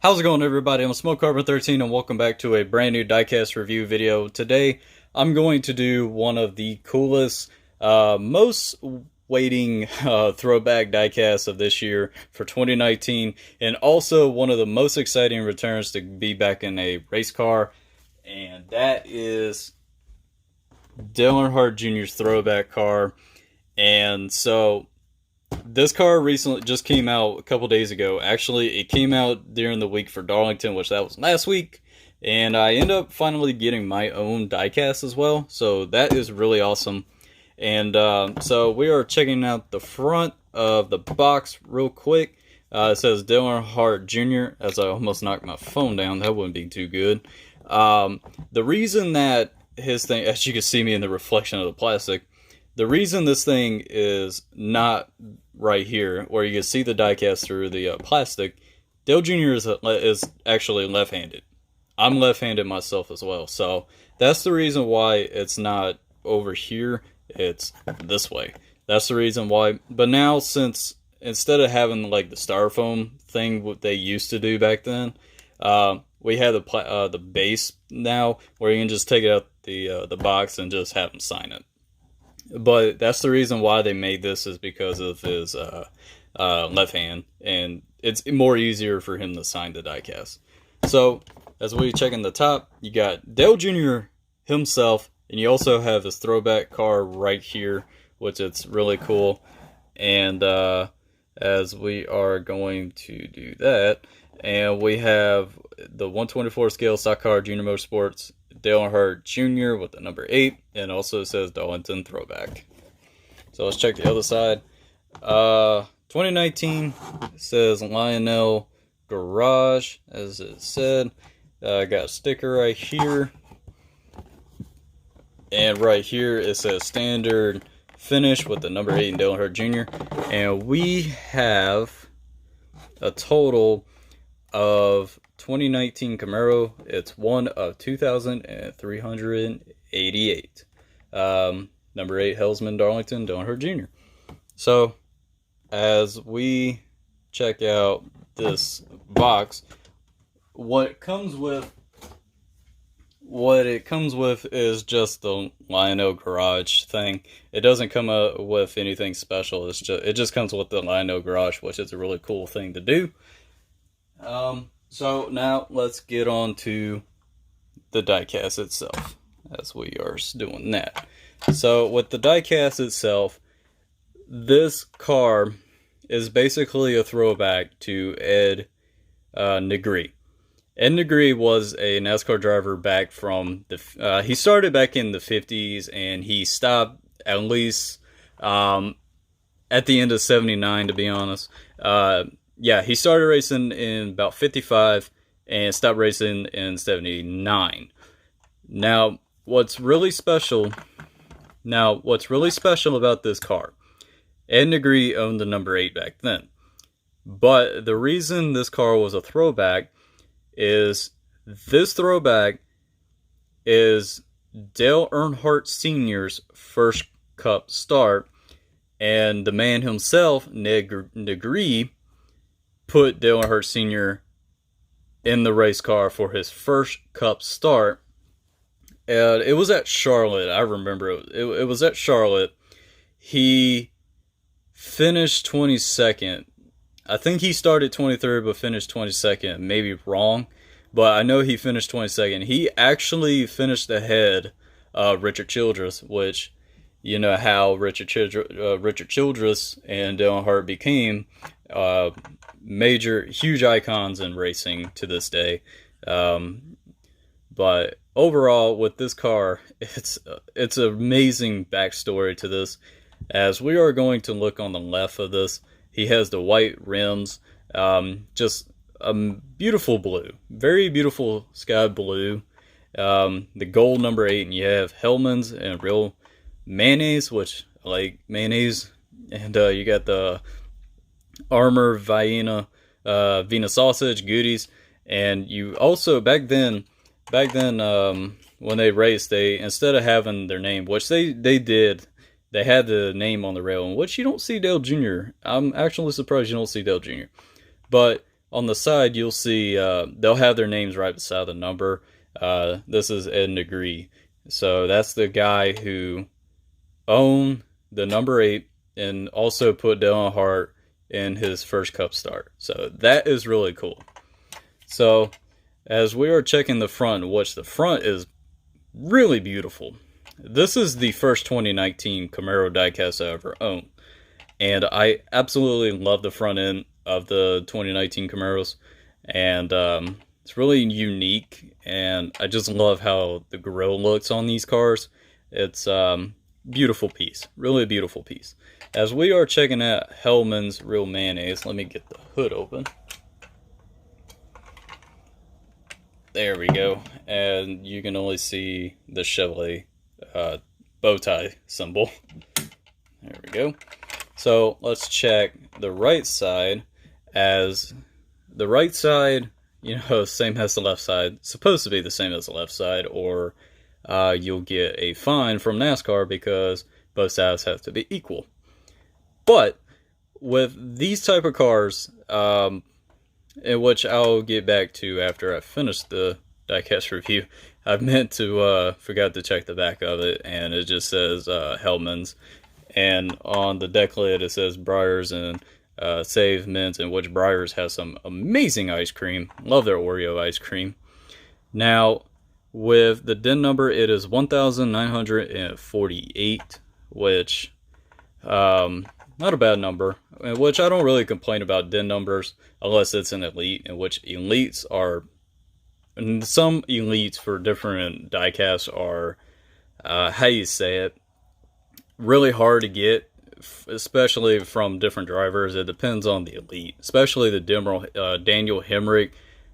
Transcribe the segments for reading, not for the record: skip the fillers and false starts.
How's it going, everybody? I'm Smoke Carbon 13 and welcome back to a brand new diecast review video. Today I'm going to do one of the coolest, most waiting throwback diecasts of this year for 2019, and also one of the most exciting returns to be back in a race car, and that is Dale Earnhardt Jr.'s throwback car. And so this car recently just came out a couple days ago. Actually, it came out during the week for Darlington, which that was last week. And I end up finally getting my own diecast as well. So that is really awesome. And so we are checking out the front of the box real quick. It says Dale Earnhardt Jr. As I almost knocked my phone down. That wouldn't be too good. The reason that his thing, as you can see me in the reflection of the plastic, the reason this thing is not right here, where you can see the diecast through the plastic, Dale Jr. is actually left-handed. I'm left-handed myself as well, so that's the reason why it's not over here. It's this way. That's the reason why. But now, since instead of having like the styrofoam thing what they used to do back then, we have the base now, where you can just take it out the box and just have them sign it. But that's the reason why they made this, is because of his left hand, and it's more easier for him to sign the diecast. So, as we check in the top, you got Dale Jr. himself, and you also have his throwback car right here, which it's really cool. And as we are going to do that, and we have the 124 scale stock car Junior Motorsports Dale Earnhardt Jr. with the number 8, and also it says Darlington Throwback. So let's check the other side. 2019 says Lionel Garage, as it said. Got a sticker right here, and right here it says standard finish with the number 8 and Dale Earnhardt Jr. And we have a total of 2019 Camaro. It's one of 2,388. Number 8 Hellmann Darlington Dale Earnhardt Jr. So as we check out this box, what it comes with is just the Lionel Garage thing. It doesn't come up with anything special. It just comes with the Lionel Garage, which is a really cool thing to do. So now let's get on to the diecast itself, as we are doing that. So with the diecast itself, this car is basically a throwback to Ed Negri. Ed Negri was a NASCAR driver back from the. He started back in the 50s, and he stopped at least at the end of '79, to be honest. Yeah, he started racing in about 55 and stopped racing in 79. Now, what's really special about this car, Ed Negri owned the number 8 back then. But the reason this car was a throwback is this throwback is Dale Earnhardt Sr.'s first Cup start, and the man himself, Negri, put Dale Earnhardt Sr. in the race car for his first Cup start. And it was at Charlotte. I remember it was at Charlotte. He finished 22nd. I think he started 23rd but finished 22nd. Maybe wrong, but I know he finished 22nd. He actually finished ahead of Richard Childress, which, you know how Richard Childress and Dale Earnhardt became huge icons in racing to this day. But overall, with this car, it's an amazing backstory to this. As we are going to look on the left of this, he has the white rims, just a beautiful blue, very beautiful sky blue. The gold number 8, and you have Hellmann's and real mayonnaise, which I like mayonnaise, and you got the Armour Vienna sausage goodies. And you also back then when they raced, they, instead of having their name, which they did, they had the name on the rail, in which you don't see Dale Jr. I'm actually surprised you don't see Dale Jr. But on the side, you'll see they'll have their names right beside the number. This is Ed Negree. So that's the guy who owned the number 8 and also put Dale Earnhardt in his first Cup start. So that is really cool. So as we are checking the front, which the front is really beautiful. This is the first 2019 Camaro diecast I ever owned. And I absolutely love the front end of the 2019 Camaros. And it's really unique. And I just love how the grille looks on these cars. It's beautiful piece. Really beautiful piece. As we are checking out Hellmann's Real Mayonnaise, let me get the hood open. There we go. And you can only see the Chevrolet bow tie symbol. There we go. So let's check the right side. As the right side, you know, same as the left side, supposed to be the same as the left side, or you'll get a fine from NASCAR because both sides have to be equal. But with these type of cars, in which I'll get back to after I finish the diecast review, I meant to forgot to check the back of it, and it just says Hellmann's, and on the deck lid it says Breyers and Save Mint, in which Breyers has some amazing ice cream. Love their Oreo ice cream. Now with the DIN number, it is 1948, which not a bad number, which I don't really complain about DIN numbers unless it's an elite, in which elites are, and some elites for different diecasts are, how you say it, really hard to get, especially from different drivers. It depends on the elite, especially the Daniel Hemrick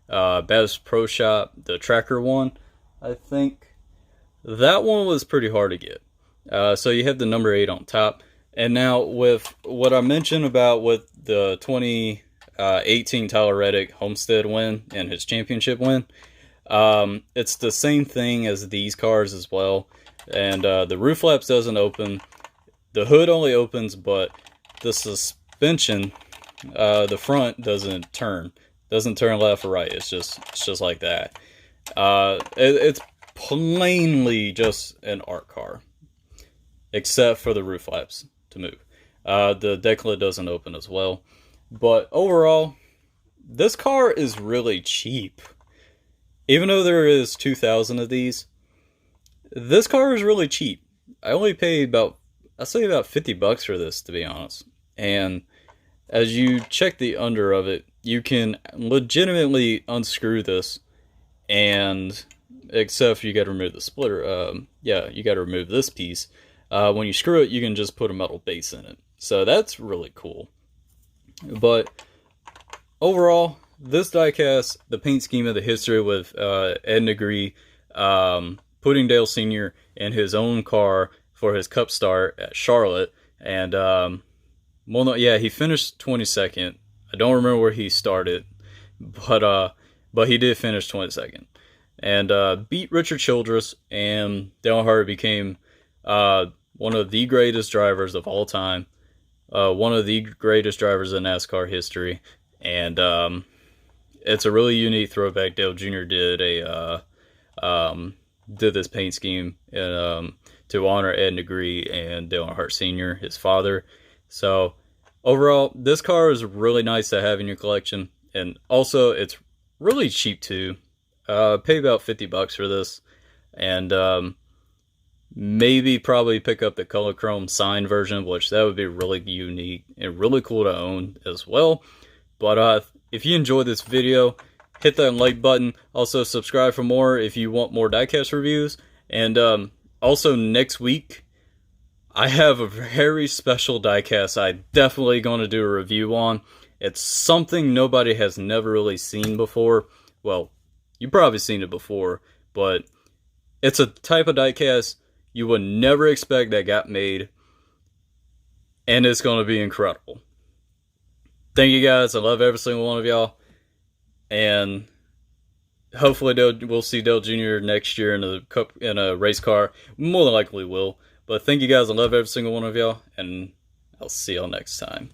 Bass Pro Shop, the tracker one, I think. That one was pretty hard to get. So you have the number 8 on top. And now with what I mentioned about with the 2018 Tyler Reddick Homestead win and his championship win, it's the same thing as these cars as well. And the roof flaps doesn't open. The hood only opens, but the suspension, the front doesn't turn. Doesn't turn left or right. It's just like that. It's plainly just an art car, except for the roof flaps to move. The deck lid doesn't open as well. But overall, this car is really cheap. Even though there is 2,000 of these, this car is really cheap. I only paid about, I'd say about $50 for this, to be honest. And as you check the under of it, you can legitimately unscrew this, and except you got to remove the splitter. Yeah, you got to remove this piece. When you screw it, you can just put a metal base in it. So that's really cool. But overall, this diecast, the paint scheme of the history with Ed Negree putting Dale Sr. in his own car for his Cup start at Charlotte. And, well, no, yeah, he finished 22nd. I don't remember where he started, but he did finish 22nd. And beat Richard Childress, and Dale Earnhardt became one of the greatest drivers of all time, one of the greatest drivers in NASCAR history, and it's a really unique throwback. Dale Jr. did this paint scheme to honor Ed Negree and Dale Earnhardt Sr., his father. So overall, this car is really nice to have in your collection, and also it's really cheap too. Pay about $50 for this, and maybe probably pick up the color chrome signed version, which that would be really unique and really cool to own as well. But if you enjoyed this video, hit that like button. Also subscribe for more if you want more diecast reviews. And also next week, I have a very special diecast I definitely going to do a review on. It's something nobody has never really seen before. Well, you've probably seen it before, but it's a type of diecast you would never expect that got made, and it's going to be incredible. Thank you guys. I love every single one of y'all, and hopefully we'll see Dale Jr. next year in a race car. More than likely will. But thank you guys. I love every single one of y'all, and I'll see y'all next time.